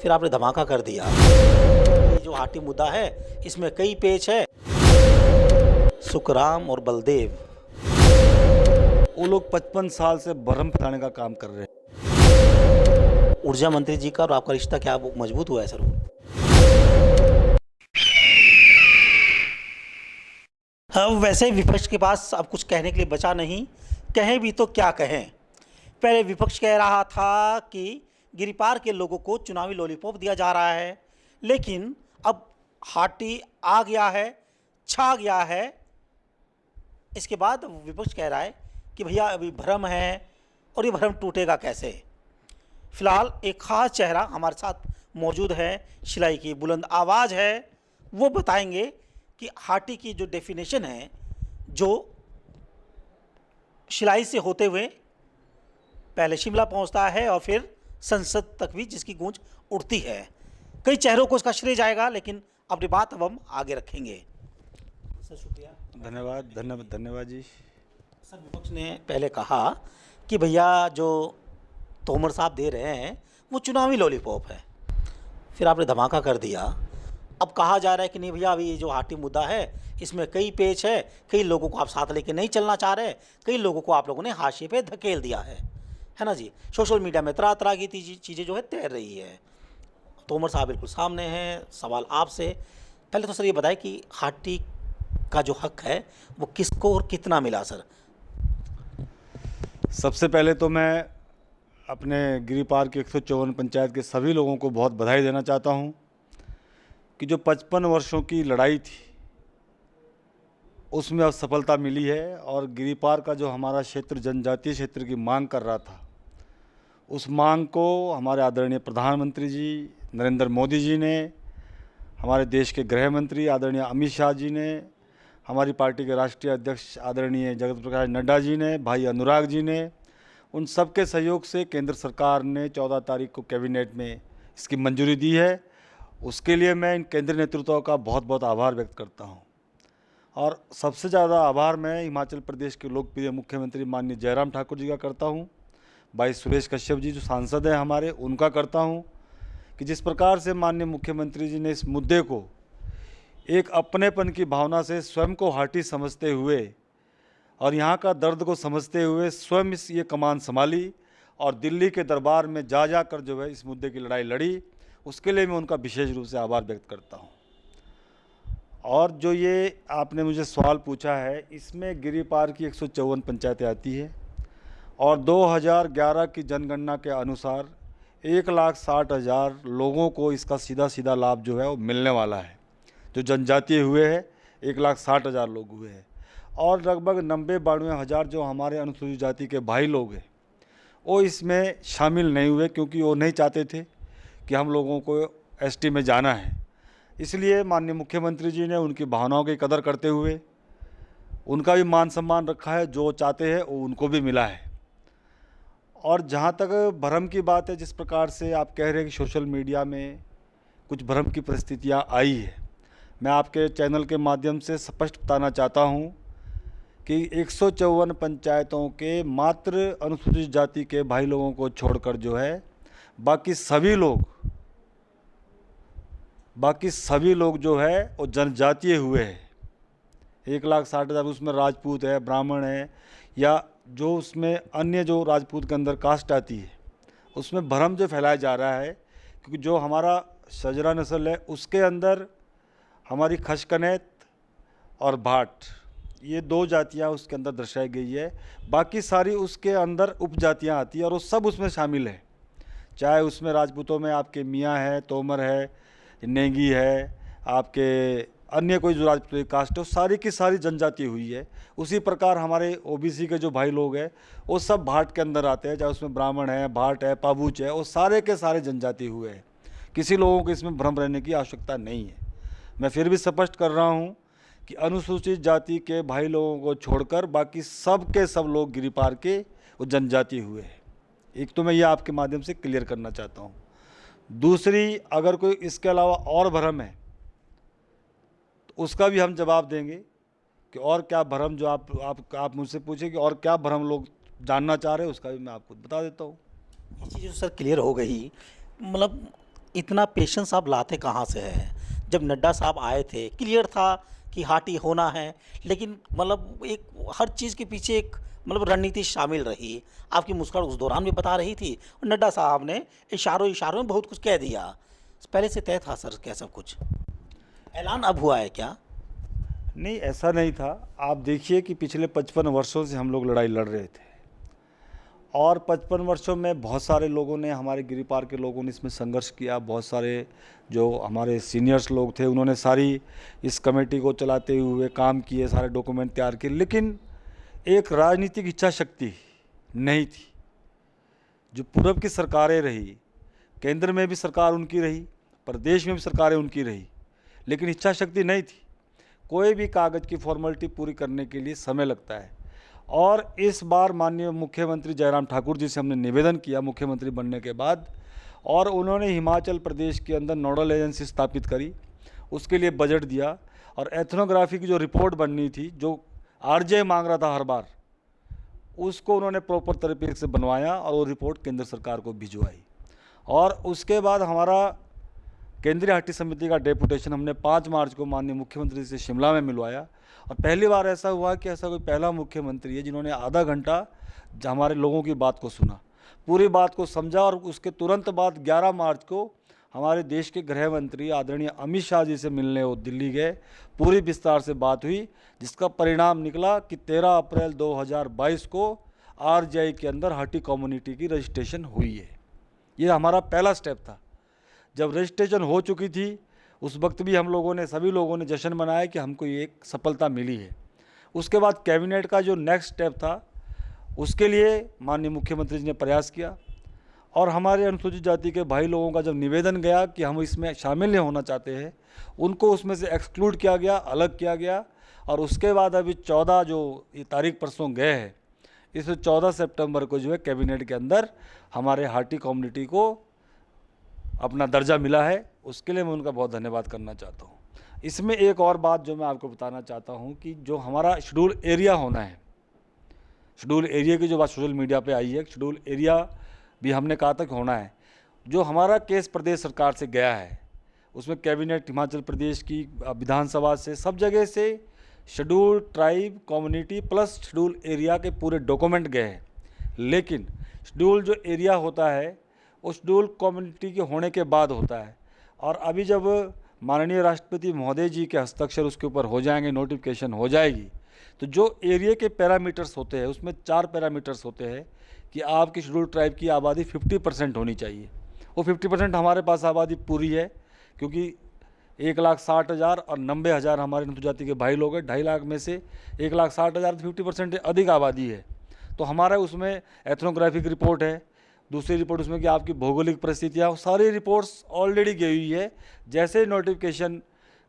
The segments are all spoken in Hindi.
फिर आपने धमाका कर दिया। ये जो हाटी मुद्दा है इसमें कई पेच है। सुखराम और बलदेव, वो लोग 55 साल से भ्रम फैलाने का काम कर रहे हैं। ऊर्जा मंत्री जी का और आपका रिश्ता क्या वो मजबूत हुआ है सर? हाँ, वैसे विपक्ष के पास अब कुछ कहने के लिए बचा नहीं, कहें भी तो क्या कहें। पहले विपक्ष कह रहा था कि गिरिपार के लोगों को चुनावी लॉलीपॉप दिया जा रहा है, लेकिन अब हाटी आ गया है, छा गया है। इसके बाद विपक्ष कह रहा है कि भैया अभी भ्रम है और ये भ्रम टूटेगा कैसे। फिलहाल एक ख़ास चेहरा हमारे साथ मौजूद है, शिलाई की बुलंद आवाज़ है, वो बताएंगे कि हाटी की जो डेफिनेशन है, जो शिलाई से होते हुए पहले शिमला पहुंचता है और फिर संसद तक भी जिसकी गूंज उड़ती है। कई चेहरों को इसका श्रेय जाएगा, लेकिन अपनी बात अब हम आगे रखेंगे। सर शुक्रिया। धन्यवाद धन्यवाद धन्यवाद जी। सर विपक्ष ने पहले कहा कि भैया जो तोमर साहब दे रहे हैं वो चुनावी लॉलीपॉप है, फिर आपने धमाका कर दिया। अब कहा जा रहा है कि नहीं भैया अभी ये जो हाटी मुद्दा है इसमें कई पेच है, कई लोगों को आप साथ लेके नहीं चलना चाह रहे, कई लोगों को आप लोगों ने हाशिए पे धकेल दिया है ना जी। सोशल मीडिया में तरह तरह की चीज़ें जो है तैर रही है। तोमर साहब बिल्कुल सामने हैं। सवाल आपसे पहले तो सर ये बताएं कि हाटी का जो हक है वो किसको और कितना मिला सर? सबसे पहले तो मैं अपने गिरिपार की 154 पंचायत के सभी लोगों को बहुत बधाई देना चाहता हूं कि जो 55 वर्षों की लड़ाई थी उसमें अब सफलता मिली है। और गिरिपार का जो हमारा क्षेत्र जनजातीय क्षेत्र की मांग कर रहा था, उस मांग को हमारे आदरणीय प्रधानमंत्री जी नरेंद्र मोदी जी ने, हमारे देश के गृह मंत्री आदरणीय अमित शाह जी ने, हमारी पार्टी के राष्ट्रीय अध्यक्ष आदरणीय जगत प्रकाश नड्डा जी ने, भाई अनुराग जी ने, उन सब के सहयोग से केंद्र सरकार ने 14 तारीख को कैबिनेट में इसकी मंजूरी दी है। उसके लिए मैं इन केंद्रीय नेतृत्व का बहुत बहुत आभार व्यक्त करता हूं। और सबसे ज़्यादा आभार मैं हिमाचल प्रदेश के लोकप्रिय मुख्यमंत्री माननीय जयराम ठाकुर जी का करता हूं, भाई सुरेश कश्यप जी जो सांसद हैं हमारे, उनका करता हूं कि जिस प्रकार से माननीय मुख्यमंत्री जी ने इस मुद्दे को एक अपनेपन की भावना से स्वयं को हाटी समझते हुए और यहाँ का दर्द को समझते हुए स्वयं ये कमान संभाली और दिल्ली के दरबार में जा कर जो है इस मुद्दे की लड़ाई लड़ी, उसके लिए मैं उनका विशेष रूप से आभार व्यक्त करता हूँ। और जो ये आपने मुझे सवाल पूछा है, इसमें गिरिपार की 154 पंचायतें आती है और 2011 की जनगणना के अनुसार 1,60,000 लोगों को इसका सीधा सीधा लाभ जो है वो मिलने वाला है। जो जनजातीय हुए हैं 1,60,000 लोग हुए हैं और लगभग 90-92 हज़ार जो हमारे अनुसूचित जाति के भाई लोग हैं वो इसमें शामिल नहीं हुए, क्योंकि वो नहीं चाहते थे कि हम लोगों को एसटी में जाना है। इसलिए माननीय मुख्यमंत्री जी ने उनकी भावनाओं की कदर करते हुए उनका भी मान सम्मान रखा है, जो चाहते हैं वो उनको भी मिला है। और जहाँ तक भ्रम की बात है, जिस प्रकार से आप कह रहे हैं कि सोशल मीडिया में कुछ भ्रम की परिस्थितियाँ आई है, मैं आपके चैनल के माध्यम से स्पष्ट बताना चाहता हूँ कि 154 पंचायतों के मात्र अनुसूचित जाति के भाई लोगों को छोड़कर जो है बाकी सभी लोग जो है वो जनजातीय हुए हैं। 1,60,000 उसमें राजपूत है, ब्राह्मण है, या जो उसमें अन्य जो राजपूत के अंदर कास्ट आती है, उसमें भ्रम जो फैलाया जा रहा है, क्योंकि जो हमारा सजरा नस्ल है उसके अंदर हमारी खशकनैत और भाट, ये 2 जातियाँ उसके अंदर दर्शाई गई है। बाकी सारी उसके अंदर उपजातियाँ आती है और वो सब उसमें शामिल है। चाहे उसमें राजपूतों में आपके मियाँ है, तोमर है, नेगी है, आपके अन्य कोई जो राजपूत कास्ट है, सारी की सारी जनजाति हुई है। उसी प्रकार हमारे ओबीसी के जो भाई लोग हैं वो सब भाट के अंदर आते हैं, चाहे उसमें ब्राह्मण है, भाट है, पाबूच है, वो सारे के सारे जनजाति हुए हैं। किसी लोगों को इसमें भ्रम रहने की आवश्यकता नहीं है। मैं फिर भी स्पष्ट कर रहा हूँ कि अनुसूचित जाति के भाई लोगों को छोड़कर बाकी सब के सब लोग गिरिपार के वो जनजाति हुए हैं। एक तो मैं ये आपके माध्यम से क्लियर करना चाहता हूँ। दूसरी, अगर कोई इसके अलावा और भ्रम है तो उसका भी हम जवाब देंगे कि और क्या भ्रम, जो आप मुझसे पूछे कि और क्या भ्रम लोग जानना चाह रहे हैं, उसका भी मैं आपको बता देता हूँ। ये चीज़ सर क्लियर हो गई। मतलब इतना पेशेंस आप लाते कहाँ से हैं? जब नड्डा साहब आए थे, क्लियर था कि हाटी होना है, लेकिन मतलब एक हर चीज़ के पीछे एक मतलब रणनीति शामिल रही। आपकी मुस्कान उस दौरान भी बता रही थी और नड्डा साहब ने इशारों-इशारों में बहुत कुछ कह दिया। पहले से तय था सर क्या सब कुछ? ऐलान अब हुआ है क्या? नहीं, ऐसा नहीं था। आप देखिए कि पिछले 55 वर्षों से हम लोग लड़ाई लड़ रहे थे और 55 वर्षों में बहुत सारे लोगों ने, हमारे गिरिपार के लोगों ने इसमें संघर्ष किया। बहुत सारे जो हमारे सीनियर्स लोग थे उन्होंने सारी इस कमेटी को चलाते हुए काम किए, सारे डॉक्यूमेंट तैयार किए, लेकिन एक राजनीतिक इच्छा शक्ति नहीं थी। जो पूर्व की सरकारें रही, केंद्र में भी सरकार उनकी रही, प्रदेश में भी सरकारें उनकी रही, लेकिन इच्छा शक्ति नहीं थी। कोई भी कागज़ की फॉर्मेलिटी पूरी करने के लिए समय लगता है और इस बार माननीय मुख्यमंत्री जयराम ठाकुर जी से हमने निवेदन किया मुख्यमंत्री बनने के बाद, और उन्होंने हिमाचल प्रदेश के अंदर नोडल एजेंसी स्थापित करी, उसके लिए बजट दिया और एथनोग्राफी की जो रिपोर्ट बननी थी, जो आरजे मांग रहा था हर बार, उसको उन्होंने प्रॉपर तरीके से बनवाया और वो रिपोर्ट केंद्र सरकार को भिजवाई। और उसके बाद हमारा केंद्रीय हट्टी समिति का डेपुटेशन हमने 5 मार्च को माननीय मुख्यमंत्री से शिमला में मिलवाया और पहली बार ऐसा हुआ कि ऐसा कोई पहला मुख्यमंत्री है जिन्होंने आधा घंटा हमारे लोगों की बात को सुना, पूरी बात को समझा। और उसके तुरंत बाद 11 मार्च को हमारे देश के गृह मंत्री आदरणीय अमित शाह जी से मिलने वो दिल्ली गए, पूरी विस्तार से बात हुई, जिसका परिणाम निकला कि 13 अप्रैल 2022 को आरजीआई के अंदर हट्टी कम्युनिटी की रजिस्ट्रेशन हुई है। ये हमारा पहला स्टेप था। जब रजिस्ट्रेशन हो चुकी थी उस वक्त भी हम लोगों ने, सभी लोगों ने जश्न मनाया कि हमको ये एक सफलता मिली है। उसके बाद कैबिनेट का जो नेक्स्ट स्टेप था उसके लिए माननीय मुख्यमंत्री जी ने प्रयास किया और हमारे अनुसूचित जाति के भाई लोगों का जब निवेदन गया कि हम इसमें शामिल नहीं होना चाहते हैं, उनको उसमें से एक्सक्लूड किया गया, अलग किया गया। और उसके बाद अभी 14 जो ये तारीख परसों गए हैं, इस 14 सितंबर को जो है कैबिनेट के अंदर हमारे हाटी कम्युनिटी को अपना दर्जा मिला है। उसके लिए मैं उनका बहुत धन्यवाद करना चाहता हूँ। इसमें एक और बात जो मैं आपको बताना चाहता हूँ कि जो हमारा शेड्यूल एरिया होना है, शेड्यूल एरिया की जो बात सोशल मीडिया पे आई है, शेड्यूल एरिया भी हमने कहा था कि होना है। जो हमारा केस प्रदेश सरकार से गया है उसमें कैबिनेट, हिमाचल प्रदेश की विधानसभा से, सब जगह से schedule tribe community plus schedule area के पूरे डॉक्यूमेंट गए हैं। लेकिन शेड्यूल जो एरिया होता है उस शेड्यूल कम्युनिटी के होने के बाद होता है और अभी जब माननीय राष्ट्रपति महोदय जी के हस्ताक्षर उसके ऊपर हो जाएंगे, नोटिफिकेशन हो जाएगी, तो जो एरिया के पैरामीटर्स होते हैं उसमें 4 पैरामीटर्स होते हैं कि आपकी शेड्यूल ट्राइब की आबादी 50% होनी चाहिए। वो 50% हमारे पास आबादी पूरी है, क्योंकि 1,60,000 और 90,000 हमारे अनुसूचित जाति के भाई लोग हैं। 2.5 लाख में से 1,60,000 50% अधिक आबादी है। तो हमारा उसमें एथनोग्राफिक रिपोर्ट है, दूसरी रिपोर्ट उसमें कि आपकी भौगोलिक परिस्थितियाँ, सारी रिपोर्ट्स ऑलरेडी गई हुई है। जैसे नोटिफिकेशन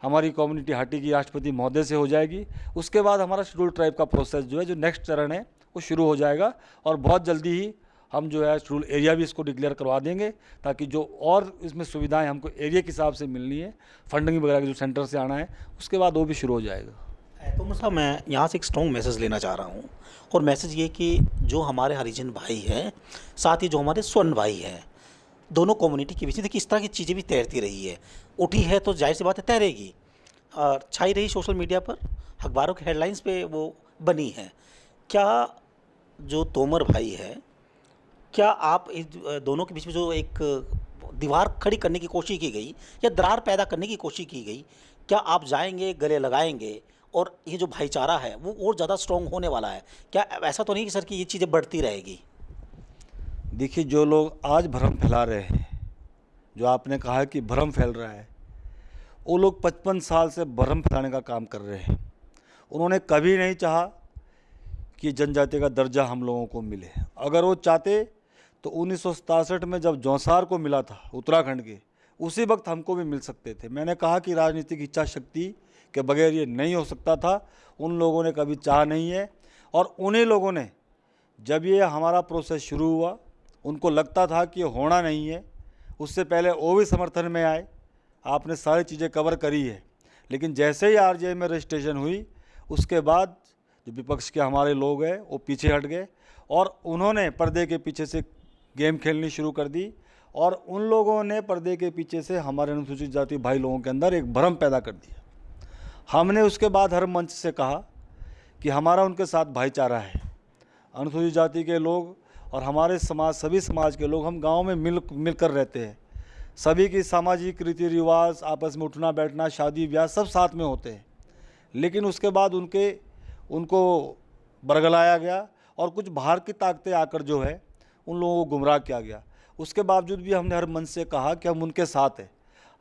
हमारी कम्युनिटी हाटी की राष्ट्रपति महोदय से हो जाएगी, उसके बाद हमारा शेड्यूल ट्राइब का प्रोसेस जो है, जो नेक्स्ट चरण है, वो शुरू हो जाएगा और बहुत जल्दी ही हम जो है शेड्यूल एरिया भी इसको डिक्लेयर करवा देंगे, ताकि जो और इसमें सुविधाएं हमको एरिया के हिसाब से मिलनी है, फंडिंग वगैरह के जो सेंटर से आना है, उसके बाद वो भी शुरू हो जाएगा। तो साहब मैं यहाँ से एक स्ट्रॉन्ग मैसेज लेना चाह रहा हूँ और मैसेज ये कि जो हमारे हरिजन भाई हैं, साथ ही जो हमारे स्वर्ण भाई हैं, दोनों कम्युनिटी के बीच में देखिए इस तरह की चीज़ें भी तैरती रही है, उठी है तो जाहिर सी बात है तैरेगी और छाई रही सोशल मीडिया पर, अखबारों के हेडलाइंस पे वो बनी है। क्या जो तोमर भाई है, क्या आप इस दोनों के बीच में जो एक दीवार खड़ी करने की कोशिश की गई या दरार पैदा करने की कोशिश की गई, क्या आप जाएंगे, गले लगाएंगे और ये जो भाईचारा है वो और ज़्यादा स्ट्रॉन्ग होने वाला है? क्या ऐसा तो नहीं कि सर कि ये चीज़ें बढ़ती रहेगी? देखिए, जो लोग आज भ्रम फैला रहे हैं, जो आपने कहा कि भ्रम फैल रहा है, वो लोग 55 साल से भ्रम फैलाने का काम कर रहे हैं। उन्होंने कभी नहीं चाहा कि जनजाति का दर्जा हम लोगों को मिले। अगर वो चाहते तो 1967 में जब जौसार को मिला था उत्तराखंड के, उसी वक्त हमको भी मिल सकते थे। मैंने कहा कि राजनीतिक इच्छा शक्ति के बगैर ये नहीं हो सकता था। उन लोगों ने कभी चाहा नहीं है और उन्हीं लोगों ने, जब ये हमारा प्रोसेस शुरू हुआ, उनको लगता था कि ये होना नहीं है, उससे पहले वो भी समर्थन में आए। आपने सारी चीज़ें कवर करी है, लेकिन जैसे ही आरजीआई में रजिस्ट्रेशन हुई, उसके बाद जो विपक्ष के हमारे लोग हैं वो पीछे हट गए और उन्होंने पर्दे के पीछे से गेम खेलनी शुरू कर दी और उन लोगों ने पर्दे के पीछे से हमारे अनुसूचित जाति भाई लोगों के अंदर एक भ्रम पैदा कर दिया। हमने उसके बाद हर मंच से कहा कि हमारा उनके साथ भाईचारा है। अनुसूचित जाति के लोग और हमारे समाज, सभी समाज के लोग हम गांव में मिलकर रहते हैं। सभी की सामाजिक रीति रिवाज, आपस में उठना बैठना, शादी ब्याह सब साथ में होते हैं। लेकिन उसके बाद उनको बरगलाया गया और कुछ बाहर की ताकतें आकर जो है उन लोगों को गुमराह किया गया। उसके बावजूद भी हमने हर मंच से कहा कि हम उनके साथ हैं,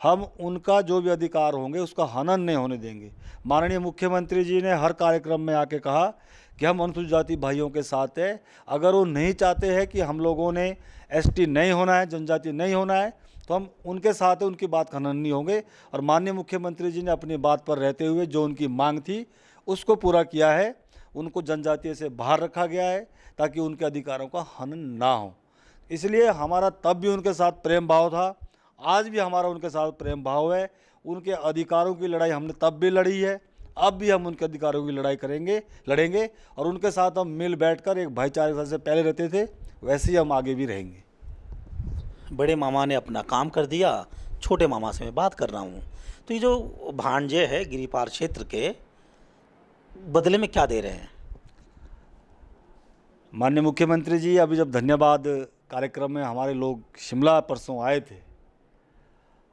हम उनका जो भी अधिकार होंगे उसका हनन नहीं होने देंगे। माननीय मुख्यमंत्री जी ने हर कार्यक्रम में आके कहा कि हम अनुसूचित जाति भाइयों के साथ हैं। अगर वो नहीं चाहते हैं कि हम लोगों ने एसटी नहीं होना है, जनजाति नहीं होना है, तो हम उनके साथ हैं, उनकी बात का हनन नहीं होंगे। और माननीय मुख्यमंत्री जी ने अपनी बात पर रहते हुए जो उनकी मांग थी उसको पूरा किया है। उनको जनजातीय से बाहर रखा गया है ताकि उनके अधिकारों का हनन ना हो। इसलिए हमारा तब भी उनके साथ प्रेम भाव था, आज भी हमारा उनके साथ प्रेम भाव है। उनके अधिकारों की लड़ाई हमने तब भी लड़ी है, अब भी हम उनके अधिकारों की लड़ाई लड़ेंगे और उनके साथ हम मिल बैठकर एक भाईचारे से पहले रहते थे वैसे ही हम आगे भी रहेंगे। बड़े मामा ने अपना काम कर दिया, छोटे मामा से मैं बात कर रहा हूँ। तो ये जो भांजे है गिरिपार क्षेत्र के, बदले में क्या दे रहे हैं? माननीय मुख्यमंत्री जी अभी जब धन्यवाद कार्यक्रम में हमारे लोग शिमला परसों आए थे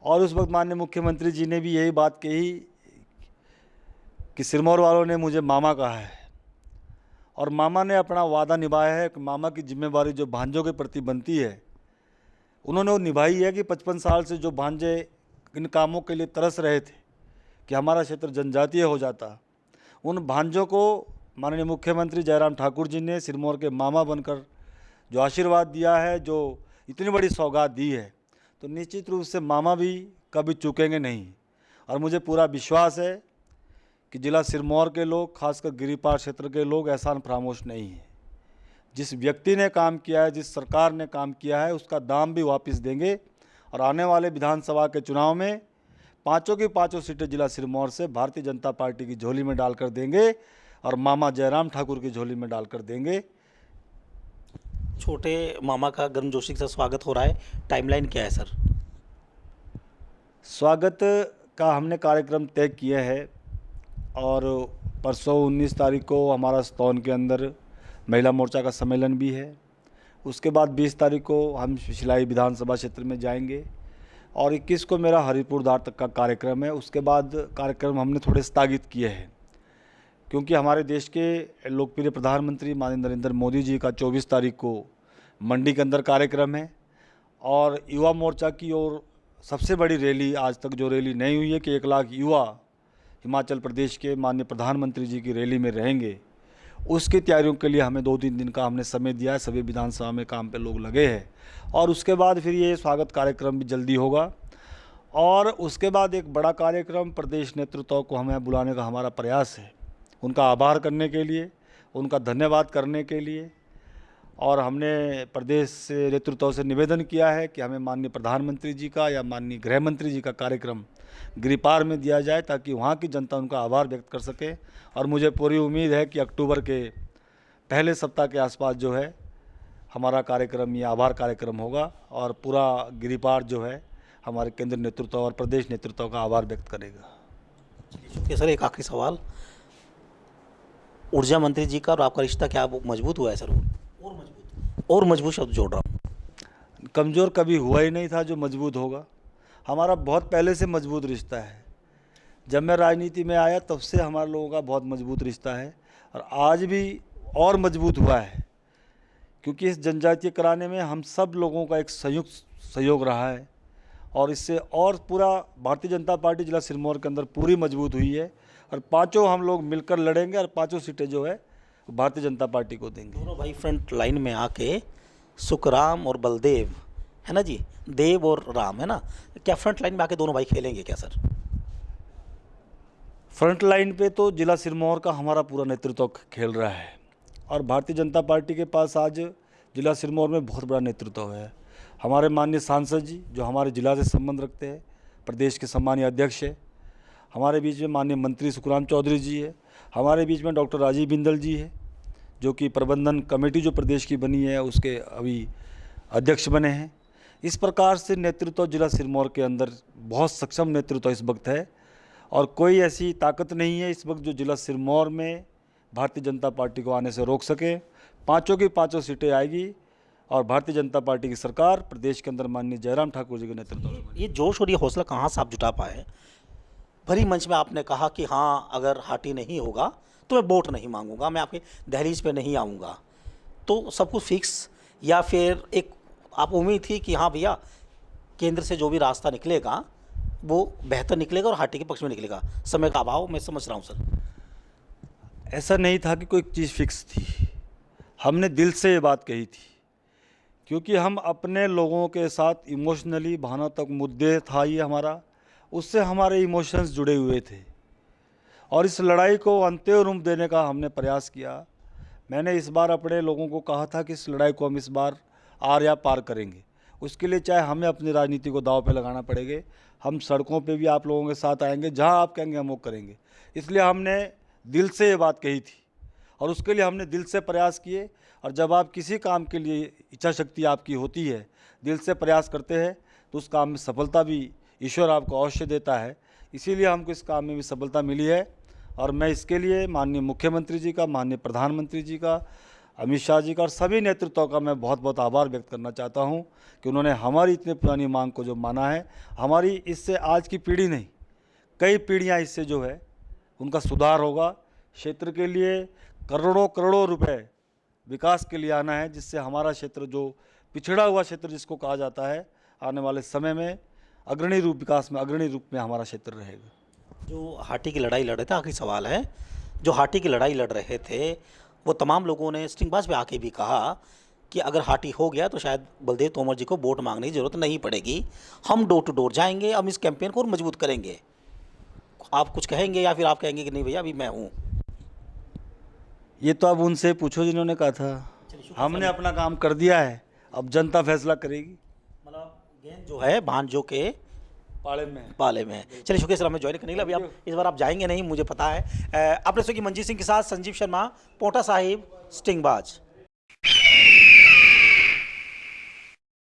और उस वक्त माननीय मुख्यमंत्री जी ने भी यही बात कही कि सिरमौर वालों ने मुझे मामा कहा है और मामा ने अपना वादा निभाया है कि मामा की जिम्मेवारी जो भांजों के प्रति बनती है उन्होंने वो निभाई है कि 55 साल से जो भांजे इन कामों के लिए तरस रहे थे कि हमारा क्षेत्र जनजातीय हो जाता, उन भांजों को माननीय मुख्यमंत्री जयराम ठाकुर जी ने सिरमौर के मामा बनकर जो आशीर्वाद दिया है, जो इतनी बड़ी सौगात दी है, तो निश्चित रूप से मामा भी कभी चूकेंगे नहीं। और मुझे पूरा विश्वास है कि जिला सिरमौर के लोग, खासकर गिरिपार क्षेत्र के लोग एहसान फरामोश नहीं हैं। जिस व्यक्ति ने काम किया है, जिस सरकार ने काम किया है, उसका दाम भी वापस देंगे और आने वाले विधानसभा के चुनाव में पाँचों की पाँचों सीटें जिला सिरमौर से भारतीय जनता पार्टी की झोली में डालकर देंगे और मामा जयराम ठाकुर की झोली में डालकर देंगे। छोटे मामा का गर्मजोशी से स्वागत हो रहा है, टाइमलाइन क्या है सर? स्वागत का हमने कार्यक्रम तय किया है और परसों 19 तारीख को हमारा स्तौन के अंदर महिला मोर्चा का सम्मेलन भी है। उसके बाद 20 तारीख को हम शिलाई विधानसभा क्षेत्र में जाएंगे और 21 को मेरा हरिपुर धार तक का कार्यक्रम है। उसके बाद कार्यक्रम हमने थोड़े स्थगित किए हैं क्योंकि हमारे देश के लोकप्रिय प्रधानमंत्री माननीय नरेंद्र मोदी जी का 24 तारीख को मंडी के अंदर कार्यक्रम है और युवा मोर्चा की ओर सबसे बड़ी रैली, आज तक जो रैली नहीं हुई है कि 1 लाख युवा हिमाचल प्रदेश के माननीय प्रधानमंत्री जी की रैली में रहेंगे, उसकी तैयारियों के लिए हमें 2-3 दिन का हमने समय दिया है। सभी विधानसभा में काम पे लोग लगे हैं और उसके बाद फिर ये स्वागत कार्यक्रम भी जल्दी होगा और उसके बाद एक बड़ा कार्यक्रम प्रदेश नेतृत्व को हमें बुलाने का हमारा प्रयास है, उनका आभार करने के लिए, उनका धन्यवाद करने के लिए। और हमने प्रदेश से नेतृत्व से निवेदन किया है कि हमें माननीय प्रधानमंत्री जी का या माननीय गृह मंत्री जी का कार्यक्रम गिरिपार में दिया जाए ताकि वहाँ की जनता उनका आभार व्यक्त कर सके। और मुझे पूरी उम्मीद है कि अक्टूबर के पहले सप्ताह के आसपास जो है हमारा कार्यक्रम, ये आभार कार्यक्रम होगा और पूरा गिरिपार जो है हमारे केंद्रीय नेतृत्व और प्रदेश नेतृत्व का आभार व्यक्त करेगा। शुक्रिया सर। एक आखिरी सवाल, ऊर्जा मंत्री जी का और आपका रिश्ता क्या वो मजबूत हुआ है सर? और मजबूत शब्द जोड़ रहा हूँ। कमज़ोर कभी हुआ ही नहीं था जो मजबूत होगा। हमारा बहुत पहले से मजबूत रिश्ता है। जब मैं राजनीति में आया तब से हमारे लोगों का बहुत मजबूत रिश्ता है और आज भी और मजबूत हुआ है क्योंकि इस जनजातीय कराने में हम सब लोगों का एक संयुक्त सहयोग रहा है और इससे और पूरा भारतीय जनता पार्टी जिला सिरमौर के अंदर पूरी मजबूत हुई है और पांचों हम लोग मिलकर लड़ेंगे और पांचों सीटें जो है भारतीय जनता पार्टी को देंगे। दोनों भाई फ्रंट लाइन में आके सुखराम और बलदेव है ना जी, देव और राम है ना, क्या फ्रंट लाइन में आके दोनों भाई खेलेंगे क्या सर? फ्रंट लाइन पे तो जिला सिरमौर का हमारा पूरा नेतृत्व खेल रहा है और भारतीय जनता पार्टी के पास आज जिला सिरमौर में बहुत बड़ा नेतृत्व है। हमारे माननीय सांसद जी जो हमारे जिला से संबंध रखते हैं, प्रदेश के सम्मानीय अध्यक्ष है, हमारे बीच में माननीय मंत्री सुखराम चौधरी जी है, हमारे बीच में डॉक्टर राजीव बिंदल जी है जो कि प्रबंधन कमेटी जो प्रदेश की बनी है उसके अभी अध्यक्ष बने हैं। इस प्रकार से नेतृत्व जिला सिरमौर के अंदर बहुत सक्षम नेतृत्व इस वक्त है और कोई ऐसी ताकत नहीं है इस वक्त जो जिला सिरमौर में भारतीय जनता पार्टी को आने से रोक सके। पाँचों की पाँचों सीटें आएगी और भारतीय जनता पार्टी की सरकार प्रदेश के अंदर माननीय जयराम ठाकुर जी के नेतृत्व में बनेगी। ये जोश और ये हौसला कहाँ से आप जुटा पाए? भरी मंच में आपने कहा कि हाँ, अगर हाटी नहीं होगा तो मैं वोट नहीं मांगूंगा, मैं आपके दहलीज पे नहीं आऊँगा, तो सब कुछ फिक्स, या फिर एक आप उम्मीद थी कि हाँ भैया केंद्र से जो भी रास्ता निकलेगा वो बेहतर निकलेगा और हाटी के पक्ष में निकलेगा? समय का अभाव मैं समझ रहा हूँ सर। ऐसा नहीं था कि कोई चीज़ फिक्स थी, हमने दिल से ये बात कही थी क्योंकि हम अपने लोगों के साथ इमोशनली भावनात्मक मुद्दे था ये हमारा, उससे हमारे इमोशंस जुड़े हुए थे और इस लड़ाई को अंतिम रूप देने का हमने प्रयास किया। मैंने इस बार अपने लोगों को कहा था कि इस लड़ाई को हम इस बार आर या पार करेंगे, उसके लिए चाहे हमें अपनी राजनीति को दांव पे लगाना पड़ेगा, हम सड़कों पे भी आप लोगों के साथ आएंगे, जहां आप कहेंगे हम वो करेंगे। इसलिए हमने दिल से ये बात कही थी और उसके लिए हमने दिल से प्रयास किए। और जब आप किसी काम के लिए इच्छा शक्ति आपकी होती है, दिल से प्रयास करते हैं, तो उस काम में सफलता भी ईश्वर आपको अवश्य देता है। इसीलिए हमको इस काम में भी सफलता मिली है और मैं इसके लिए माननीय मुख्यमंत्री जी का, माननीय प्रधानमंत्री जी का, अमित शाह जी का और सभी नेतृत्वों का मैं बहुत बहुत आभार व्यक्त करना चाहता हूं कि उन्होंने हमारी इतनी पुरानी मांग को जो माना है। हमारी इससे आज की पीढ़ी नहीं, कई पीढ़ियां इससे जो है उनका सुधार होगा। क्षेत्र के लिए करोड़ों करोड़ों रुपए विकास के लिए आना है, जिससे हमारा क्षेत्र जो पिछड़ा हुआ क्षेत्र जिसको कहा जाता है, आने वाले समय में अग्रणी रूप विकास में अग्रणी रूप में हमारा क्षेत्र रहेगा। जो हाटी की लड़ाई लड़ रहे थे, आखिरी सवाल है, जो हाटी की लड़ाई लड़ रहे थे वो तमाम लोगों ने स्टिंगबाज पे आके भी कहा कि अगर हाटी हो गया तो शायद बलदेव तोमर जी को वोट मांगने की जरूरत नहीं पड़ेगी, हम डोर टू डोर जाएंगे, हम इस कैंपेन को और मजबूत करेंगे। आप कुछ कहेंगे या फिर आप कहेंगे कि नहीं भैया अभी मैं हूँ? ये तो अब उनसे पूछो जिन्होंने कहा था। हमने अपना काम कर दिया है, अब जनता फैसला करेगी। मतलब गेंद जो है भांजो के पाले में है। चलिए शुक्रिया सर, हमें ज्वाइन करने के लिए। अभी आप इस बार आप जाएंगे नहीं, मुझे पता है। आपने सुनी मंजीत सिंह के साथ संजीव शर्मा, पोटा साहिब, स्टिंगबाज।